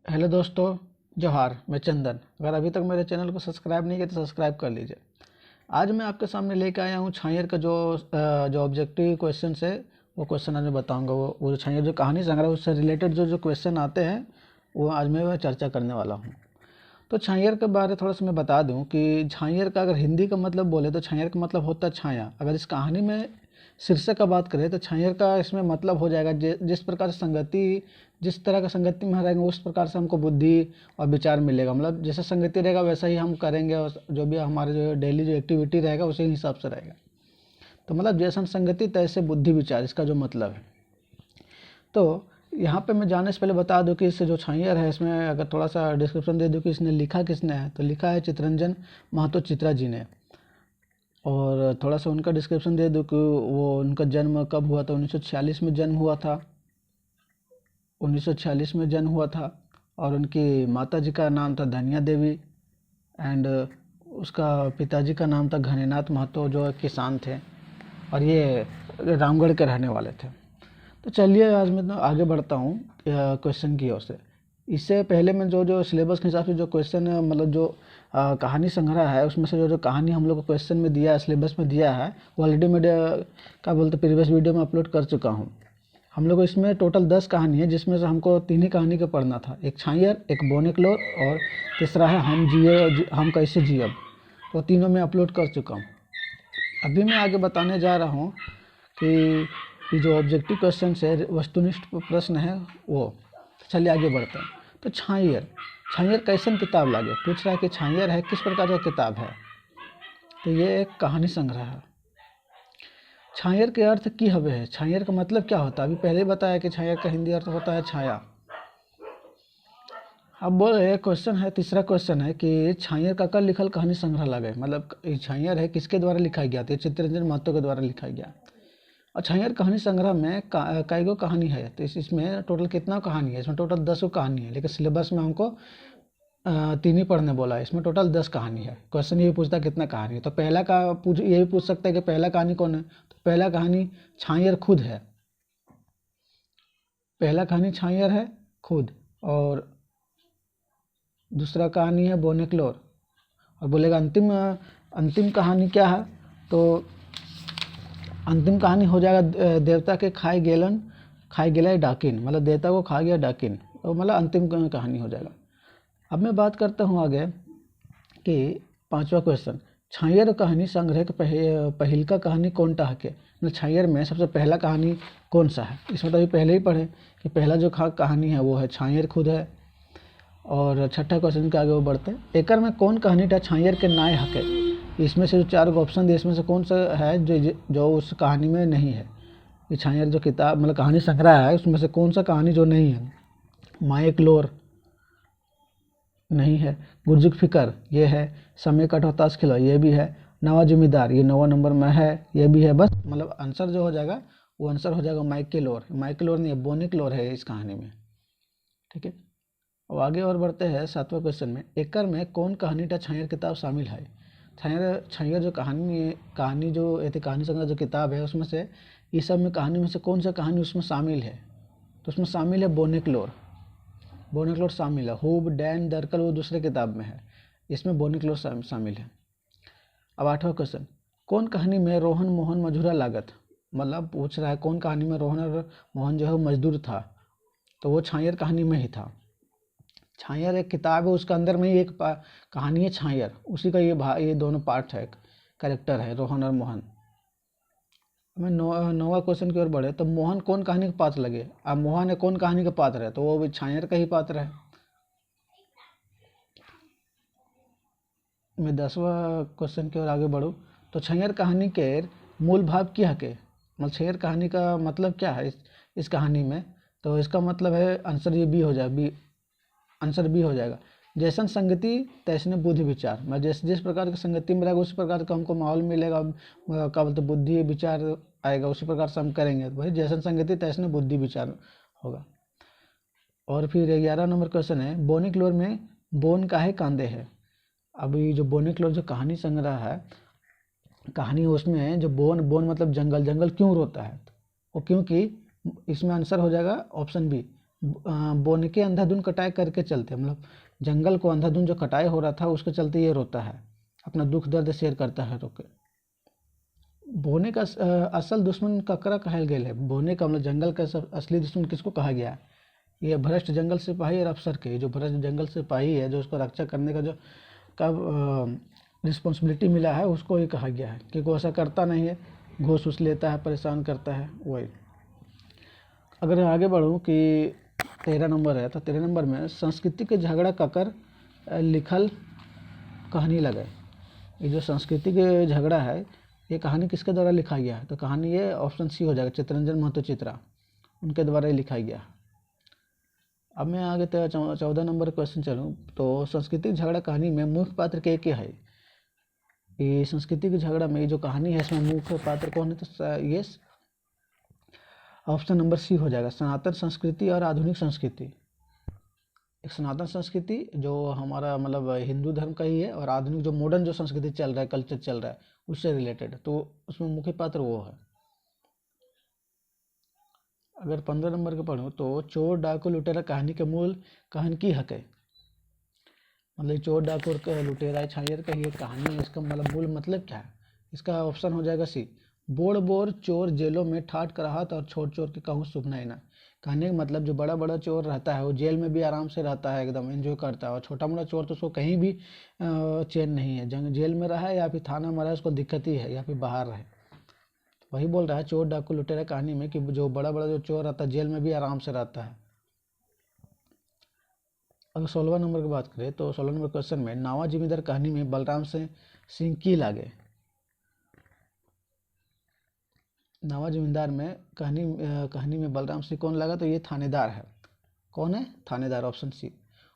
Hello दोस्तों, जोहार। मैं चंदन। अगर अभी तक मेरे चैनल को सब्सक्राइब नहीं किया तो सब्सक्राइब कर लीजिए। आज मैं आपके सामने लेके आया हूँ छांयर का जो ऑब्जेक्टिव क्वेश्चन है वो क्वेश्चन आज मैं बताऊंगा। वो जो छांयर जो कहानी संग्रह उससे रिलेटेड जो जो क्वेश्चन आते हैं वो आज मैं चर्चा करने वाला हूँ। तो छांयर के बारे थोड़ा सा मैं बता दूं कि छांयर का अगर हिंदी का मतलब बोले तो छांयर का मतलब होता है छाया। अगर इस कहानी में शीर्षक का बात करें तो छांयर का इसमें मतलब हो जाएगा जिस प्रकार से संगति, जिस तरह का संगति में रहेंगे उस प्रकार से हमको बुद्धि और विचार मिलेगा। मतलब जैसा संगति रहेगा वैसा ही हम करेंगे और जो भी हमारे जो डेली जो एक्टिविटी रहेगा उसी हिसाब से रहेगा। तो मतलब जैसा संगति तैसे बुद्धि विचार, इसका जो मतलब है। तो यहाँ पे मैं जाने से पहले बता दूं कि इससे जो छांयर है इसमें अगर थोड़ा सा डिस्क्रिप्शन दे दूं कि इसने लिखा किसने है, तो लिखा है चितरंजन महतो चित्रा जी ने। और थोड़ा सा उनका डिस्क्रिप्शन दे दूं कि वो उनका जन्म कब हुआ था। 1946 में जन्म हुआ था। 1946 में जन्म हुआ था। और उनकी माता जी का नाम था धनिया देवी। एंड उसका पिताजी का नाम था घनेनाथ महतो जो एक किसान थे और ये रामगढ़ के रहने वाले थे। तो चलिए आज मैं तो आगे बढ़ता हूँ क्वेश्चन की ओर से। इससे पहले मैं जो जो सिलेबस के हिसाब से जो क्वेश्चन मतलब जो कहानी संग्रह है उसमें से जो जो कहानी हम लोग को क्वेश्चन में दिया है, सिलेबस में दिया है, वो ऑलरेडी मैं क्या बोलते प्रीवियस वीडियो में अपलोड कर चुका हूँ। हम लोग इसमें टोटल 10 कहानी है जिसमें से हमको 3 ही कहानी का पढ़ना था। एक छांयर, एक बोनेक्लोर और तीसरा है हम कैसे जियब। तो तीनों में अपलोड कर चुका हूँ। अभी मैं आगे बताने जा रहा हूँ कि ये जो ऑब्जेक्टिव क्वेश्चन है, वस्तुनिष्ठ प्रश्न है वो। चलिए आगे बढ़ते हैं। तो छांयर, छांयर कैसन किताब लागे पूछ रहा है कि छांयर है किस प्रकार का किताब है। तो ये एक कहानी संग्रह है। छांयर के अर्थ की हवे है। छांयर का मतलब क्या होता है, अभी पहले ही बताया कि छांयर का हिंदी अर्थ होता है छाया। अब बोल रहे क्वेश्चन है, तीसरा क्वेश्चन है कि छांयर का कल लिखल कहानी संग्रह लागे, मतलब छांयर है किसके द्वारा लिखा गया। तो चित्तरंजन महतो के द्वारा लिखा गया। और छांयर कहानी संग्रह में कई गो कहानी है। तो इसमें टोटल कितना कहानी है, इसमें टोटल 10 गो कहानी है। लेकिन सिलेबस में हमको 3 ही पढ़ने बोला है। इसमें टोटल 10 कहानी है। क्वेश्चन ये पूछता है कितना कहानी है। तो पहला का ये भी पूछ सकता है कि पहला कहानी कौन है। तो पहला कहानी छांयर खुद है। पहला कहानी छांयर है खुद। और दूसरा कहानी है बोनेक्लोर। और बोलेगा अंतिम अंतिम कहानी क्या है। तो अंतिम कहानी हो जाएगा देवता के खाए गेला डाकिन, मतलब देवता को खा गया डाकिन। तो मतलब अंतिम कहानी हो जाएगा। अब मैं बात करता हूँ आगे कि 5वां क्वेश्चन, छांयर कहानी संग्रह के पहिल का कहानी कौन टा के, मतलब छांयर में सबसे पहला कहानी कौन सा है। इसमें तो अभी पहले ही पढ़े कि पहला जो कहानी है वो है छांयर खुद है। और छठा क्वेश्चन के आगे वो बढ़ते हैं, एकर में कौन कहानी था छांयर के नाय हके। इसमें से जो 4 ऑप्शन दिए इसमें से कौन सा है जो उस कहानी में नहीं है। ये छांयर जो किताब मतलब कहानी संग्रह है उसमें से कौन सा कहानी जो नहीं है। माएक्लोर नहीं है। गुरजुक फिकर ये है। समय कटौतास खिलो ये भी है। नवा जिम्मेदार ये 9वां नंबर में है, ये भी है। बस मतलब आंसर जो हो जाएगा वो आंसर हो जाएगा माइकेलोर। माइकेलोर नहीं है, बोनिकलोर है इस कहानी में। ठीक है। अब आगे और बढ़ते हैं 7वां क्वेश्चन में, एकर में कौन कहानी टा छांयर किताब शामिल है। छांयर छांयर जो कहानी जो कहानी संग्रह जो किताब है उसमें से इस सब में कहानी में से कौन सा कहानी उसमें शामिल है। तो उसमें शामिल है बोनेक्लोर। बोनेक्लोर शामिल है। हुब डैन दरकल वो दूसरे किताब में है, इसमें बोनेक्लोर शामिल है। अब 8वां क्वेश्चन, कौन कहानी में रोहन मोहन मजूरा लागत, मतलब पूछ रहा है कौन कहानी में रोहन और मोहन जो है मजदूर था। तो वो छांयर कहानी में ही था। छांयर एक किताब है, उसके अंदर में ही एक कहानी है छांयर, उसी का ये दोनों पार्ट है, कैरेक्टर है रोहन और मोहन। मैं 9वां क्वेश्चन की ओर बढ़े तो मोहन कौन कहानी का पात्र लगे। अब मोहन है कौन कहानी का पात्र है, तो वो भी छांयर का ही पात्र है। मैं 10वां क्वेश्चन की ओर आगे बढ़ूँ तो छांयर कहानी के मूल भाव क्या है, मतलब छांयर कहानी का मतलब क्या है इस कहानी में। तो इसका मतलब है आंसर ये बी हो जाए, बी आंसर बी हो जाएगा। जैसन संगति तैसने बुद्धि विचार, मैं जिस प्रकार की संगति में रहेगा उसी प्रकार का हमको माहौल मिलेगा, क्या बोलते बुद्धि विचार आएगा, उसी प्रकार से हम करेंगे। वही जैसन संगति तैसने बुद्धि विचार होगा। और फिर 11 नंबर क्वेश्चन है, बोनिक्लोर में बोन काहे कांदे है। अभी जो बोनिक्लोर जो कहानी संग्रह है, कहानी उसमें जो बोन बोन मतलब जंगल, जंगल क्यों रोता है। वो क्योंकि इसमें आंसर हो जाएगा ऑप्शन बी, बोने के अंधाधुन कटाई करके चलते, मतलब जंगल को अंधाधुन जो कटाई हो रहा था उसके चलते ये रोता है, अपना दुख दर्द शेयर करता है रो के। बोने का असल दुश्मन ककरा कहल गेल है। बोने का मतलब जंगल का असली दुश्मन किसको कहा गया है? ये भ्रष्ट जंगल सिपाही और अफसर के, जो भ्रष्ट जंगल सिपाही है जो उसको रक्षा करने का जो का रिस्पॉन्सिबिलिटी मिला है उसको ही कहा गया है, कि वो ऐसा करता नहीं है, घूस उस लेता है, परेशान करता है वही। अगर आगे बढ़ूँ कि 13 नंबर है, तो 13 नंबर में संस्कृति के झगड़ा ककर लिखल कहानी लगे। ये जो संस्कृति के झगड़ा है ये कहानी किसके द्वारा लिखा गया है? तो कहानी ये ऑप्शन सी हो जाएगा, चित्तरंजन महतो चित्रा, उनके द्वारा ही लिखा गया है। अब मैं आगे 14 नंबर क्वेश्चन चलूँ तो संस्कृति झगड़ा कहानी में मुख्य पात्र के है? ये संस्कृति के झगड़ा में जो कहानी है इसमें मुख्य पात्र कौन है? तो ये ऑप्शन नंबर सी हो जाएगा, सनातन संस्कृति और आधुनिक संस्कृति। एक सनातन संस्कृति जो हमारा मतलब हिंदू धर्म का ही है, और आधुनिक जो मॉडर्न जो संस्कृति चल रहा है, कल्चर चल रहा है उससे रिलेटेड, तो उसमें मुख्य पात्र वो है। अगर 15 नंबर के पढ़ूँ तो चोर डाकू लुटेरा कहानी के मूल कहानी की हक है? मतलब चोर डाकू और लुटेरा छायर का ये कहानी है, इसका मतलब मूल मतलब क्या है? इसका ऑप्शन हो जाएगा सी, बोड़ बोर चोर जेलों में ठाट कराहत और छोट चोर के कहूँ शुभ नहीं ना। कहने का मतलब जो बड़ा बड़ा चोर रहता है वो जेल में भी आराम से रहता है, एकदम एंजॉय करता है, और छोटा मोटा चोर तो उसको कहीं भी चैन नहीं है, जंग जेल में रहा है या फिर थाना में रहा है उसको दिक्कत ही है, या फिर बाहर रहे। वही बोल रहा है चोर डाकू लुटेरा कहानी में कि जो बड़ा बड़ा जो चोर रहता है जेल में भी आराम से रहता है। अगर 16 नंबर की बात करें तो 16 नंबर क्वेश्चन में नावा जिम्मेदार कहानी में बलराम सिंह की लागे। नावा जिम्मेदार में कहानी में बलराम सिंह कौन लगा? तो ये थानेदार है। कौन है? थानेदार, ऑप्शन सी।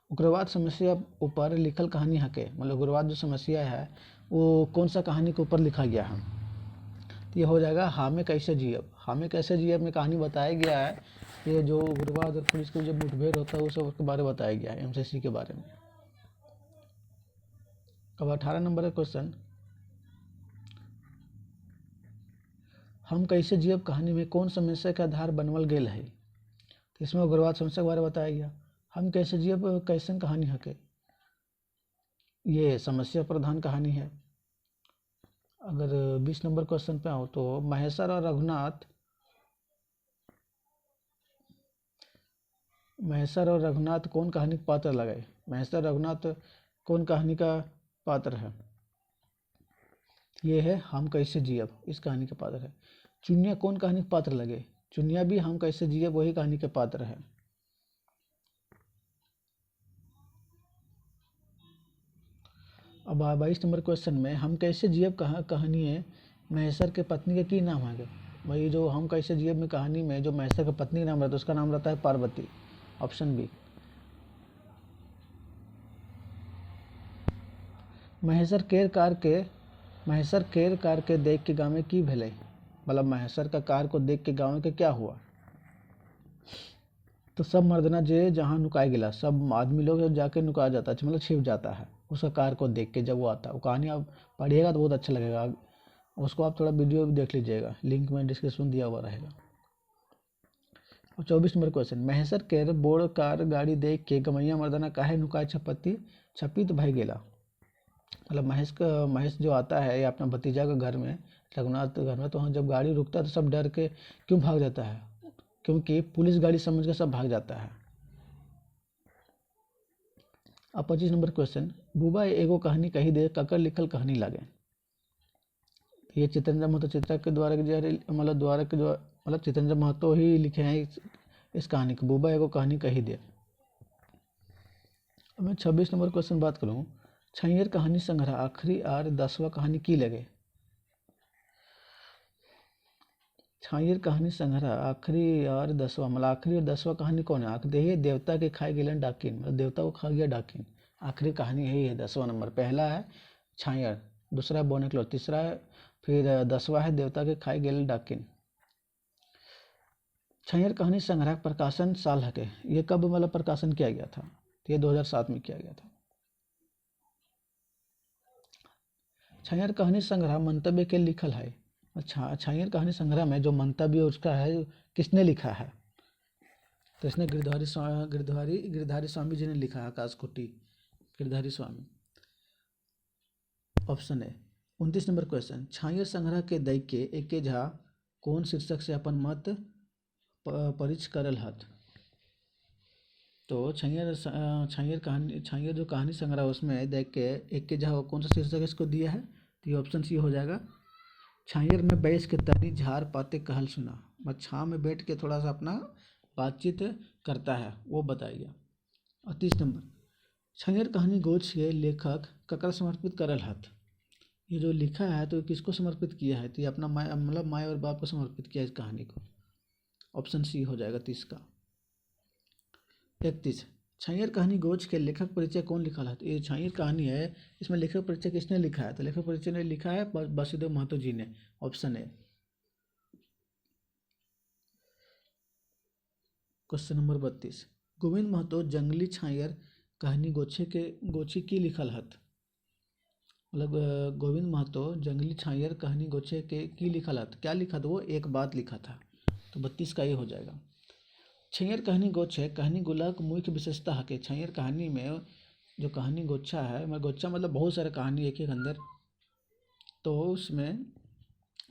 उग्रवाद समस्या ऊपर लिखल कहानी हके, मतलब उग्रवाद जो समस्या है वो कौन सा कहानी के ऊपर लिखा गया है? तो ये हो जाएगा हामे कैसे जियब। हामे कैसे जियब में कहानी बताया गया है, ये जो उग्रवाद और पुलिस के जो मुठभेड़ होता है उस सबके बारे में बताया गया है, एमसीसी के बारे में। अब 18 नंबर का क्वेश्चन, हम कैसे जियब कहानी में कौन समस्या के आधार बनवल गेल है? तो इसमें उग्रवाद समस्या के बारे में बताया गया। हम कैसे जियब कैसन कहानी हके? ये समस्या प्रधान कहानी है। अगर 20 नंबर क्वेश्चन पे आओ तो महेश्वर और रघुनाथ कौन कहानी का पात्र लगे? महेश्वर रघुनाथ कौन कहानी का पात्र है? ये है हम कैसे जियब, इस कहानी का पात्र है। चुनिया कौन कहानी का पात्र लगे? चुनिया भी हम कैसे जियब वही कहानी के पात्र है। अब 22 नंबर क्वेश्चन में हम कैसे जियब कहानी है महेश्वर के पत्नी का की नाम है? वही जो हम कैसे जियब में कहानी में जो महेश्वर का पत्नी नाम रहता है उसका नाम रहता है पार्वती, ऑप्शन बी। महेश्वर केर कार के देख के गाँव में की भेले? मतलब महेश्वर का कार को देख के गाँव के क्या हुआ? तो सब मर्दना जे जहाँ नुकाया गिला, सब आदमी लोग जाके नुका जाता है, मतलब छिप जाता है उसका कार को देख के। जब वो आता है वो कहानी आप पढ़िएगा तो बहुत अच्छा लगेगा, उसको आप थोड़ा वीडियो भी देख लीजिएगा, लिंक में डिस्क्रिप्शन दिया हुआ रहेगा। और 24 नंबर क्वेश्चन, महेश्वर केर बोड़ कार गाड़ी देख के गमैया मर्दाना काहे नुकाय छपित भाई गेला? मतलब महेश जो आता है या अपना भतीजा के घर में, रघुनाथ घर में, तो वहाँ जब गाड़ी रुकता है तो सब डर के क्यों भाग जाता है? क्योंकि पुलिस गाड़ी समझ के सब भाग जाता है। अब 25 नंबर क्वेश्चन, बुबा एगो कहानी कही दे ककर लिखल कहानी लागे। ये चित्तरंजन महतो चित्रा के द्वारा मतलब चित्तरंजन महतो ही लिखे हैं इस कहानी को, बुबा एगो कहानी कही दे। अब मैं 26 नंबर क्वेश्चन बात करूँ, छैयर कहानी संग्रह आखिरी और 10वां कहानी की लगे? छैयर कहानी संग्रह आखिरी और 10वां, मतलब आखिरी और 10वां कहानी कौन है? देखिए देवता के खाए गेलन डाकिन, मतलब देवता को खा गया डाकिन, आखिरी कहानी यही है 10वां नंबर। पहला है छैयर, दूसरा है बोनेक्लोर, तीसरा है, फिर 10वां है देवता के खाए गेलन डाकिन। छैयर कहानी संग्रह प्रकाशन साल है, ये कब मतलब प्रकाशन किया गया था? तो ये 2007 में किया गया था। छैयर कहानी संग्रह मंतव्य के लिखल है। अच्छा, छैयर कहानी संग्रह में जो मंतव्य उसका है किसने लिखा है? तो इसने गिरधारी स्वामी जी ने लिखा है, आकाश कुटी गिरधारी स्वामी। ऑप्शन है 29 नंबर क्वेश्चन, छायर संग्रह के दैके एके झा कौन शीर्षक से अपन मत परिच करल हत। तो छायर जो कहानी संग्रह उसमें देख के एके झा कौन सा शीर्षक इसको दिया है, तो ये ऑप्शन सी हो जाएगा, छायर में बैठ के तनी झाड़ पाते कहल सुना। बस छाँव में बैठ के थोड़ा सा अपना बातचीत करता है, वो बताइए। और 30 नंबर, छायर कहानी गोच के लेखक ककर समर्पित करल हत। ये जो लिखा है तो किसको समर्पित किया है, तो ये अपना मतलब माँ और बाप को समर्पित किया है इस कहानी को। ऑप्शन सी हो जाएगा 30 का। 31, छायर कहानी गोच के लेखक परिचय कौन लिखा है। तो ये छायर कहानी है, इसमें लेखक परिचय किसने लिखा है, तो लेखक परिचय ने लिखा है वासुदेव महतो जी ने। ऑप्शन है। क्वेश्चन नंबर 32, गोविंद महतो जंगली छायर कहानी गोची की लिखल हत। मतलब गोविंद महतो जंगली छायर कहानी गोछे के की लिखल हत, क्या लिखा था वो, एक बात लिखा था। तो 32 का ये हो जाएगा। छायर कहानी गोछे कहानी गुलाक मुख्य विशेषता है कि छायर कहानी में जो कहानी गोच्छा है, मैं गोच्छा मतलब बहुत सारे कहानी एक अंदर, तो उसमें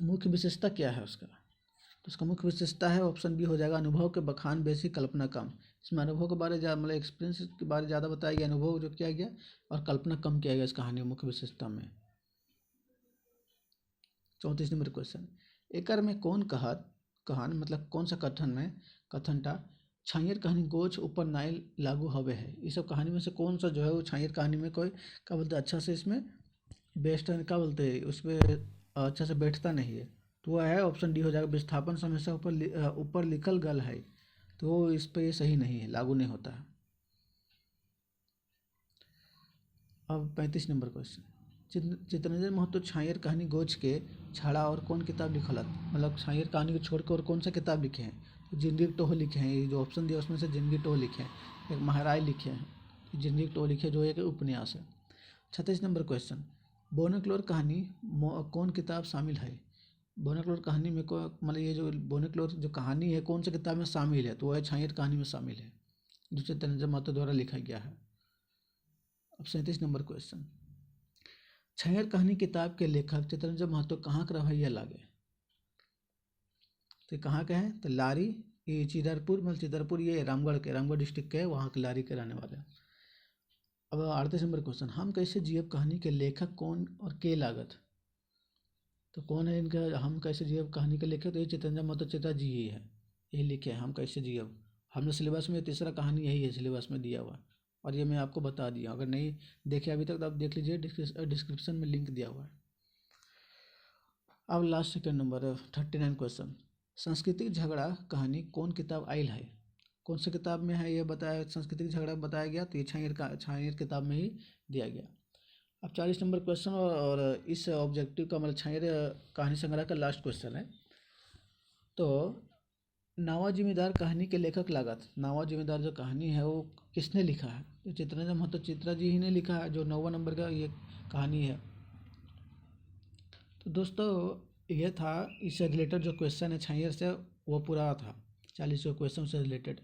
मुख्य विशेषता क्या है उसका, तो उसका मुख्य विशेषता है ऑप्शन बी हो जाएगा, अनुभव के बखान बेसी कल्पना कम। इसमें अनुभव के बारे मतलब एक्सपीरियंस के बारे ज़्यादा बताया गया, अनुभव जो किया गया, और कल्पना कम किया गया इस कहानी मुख्य विशेषता में। 34 नंबर क्वेश्चन, एकर में कौन कहान मतलब कौन सा कथनटा छायर कहानी गोछ ऊपर नाई लागू हवे है। ये सब कहानी में से कौन सा जो है वो छायर कहानी में कोई क्या बोलते हैं अच्छा से इसमें बेस्ट क्या बोलते हैं उसमें अच्छा से बैठता नहीं है, तो वह है ऑप्शन डी हो जाएगा, विस्थापन समय से ऊपर लिखल गल है, तो वो इस पर ये सही नहीं है, लागू नहीं होता है। अब 35 नंबर क्वेश्चन, चित्तरंजन महतो छायर कहानी गोछ के छाड़ा और कौन किताब लिखलत। मतलब छायर कहानी को छोड़कर और कौन सा किताब लिखे हैं, तो जिंदगी टोह लिखे हैं, ये जो ऑप्शन दिया उसमें से जिंदगी टोह लिखे हैं, एक महाराय लिखे हैं, जिंदगी टोह लिखे जो एक उपन्यास है। 36 नंबर क्वेश्चन, बोनक्लोर कहानी कौन किताब शामिल है। बोनक्लोर कहानी में को मतलब ये जो बोनक्लोर जो कहानी है कौन सा किताब में शामिल है, तो वह छायर कहानी में शामिल है, जो चित्तरंजन महतो द्वारा लिखा गया है। अब 37 नंबर क्वेश्चन, छायर कहानी किताब के लेखक चित्तरंजन महतो कहाँ का रवैया लागे। तो कहाँ के हैं, तो लारी, ये चिदरपुर मतलब चिदरपुर ये रामगढ़ डिस्ट्रिक्ट के वहाँ के लारी के रहने वाले हैं। अब 38 नंबर क्वेश्चन, हम कैसे जियब कहानी के लेखक कौन और के लागत। तो कौन है इनका हम कैसे जियब कहानी के लेखक, तो ये चित्तरंजन महतो चित्रा जी ही है, यही लिखे हैं हम कैसे जियब। हमने सिलेबस में तीसरा कहानी यही है सिलेबस में दिया हुआ, और ये मैं आपको बता दिया, अगर नहीं देखे अभी तक तो आप देख लीजिए, डिस्क्रिप्शन में लिंक दिया हुआ है। अब लास्ट सेकंड नंबर 39 क्वेश्चन, सांस्कृतिक झगड़ा कहानी कौन किताब आयल है। कौन सी किताब में है ये बताया, सांस्कृतिक झगड़ा बताया गया, तो ये छायर किताब में ही दिया गया। अब 40 नंबर क्वेश्चन और इस ऑब्जेक्टिव का मतलब छायर कहानी संग्रह का लास्ट क्वेश्चन है। तो नावा जिम्मेदार कहानी के लेखक लागत, नावा जिम्मेदार जो कहानी है वो किसने लिखा है, तो चित्तरंजन महतो चित्रा जी ही ने लिखा है, जो 9वां नंबर का ये कहानी है। तो दोस्तों ये था इससे रिलेटेड जो क्वेश्चन है छायर से, वो पूरा था 40 क्वेश्चन से रिलेटेड।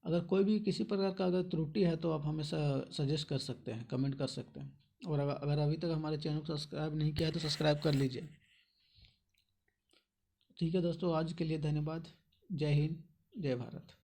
अगर कोई भी किसी प्रकार का अगर त्रुटि है तो आप हमें सजेस्ट कर सकते हैं, कमेंट कर सकते हैं, और अगर अभी तक हमारे चैनल को सब्सक्राइब नहीं किया है तो सब्सक्राइब कर लीजिए। ठीक है दोस्तों, आज के लिए धन्यवाद। जय हिंद, जय भारत।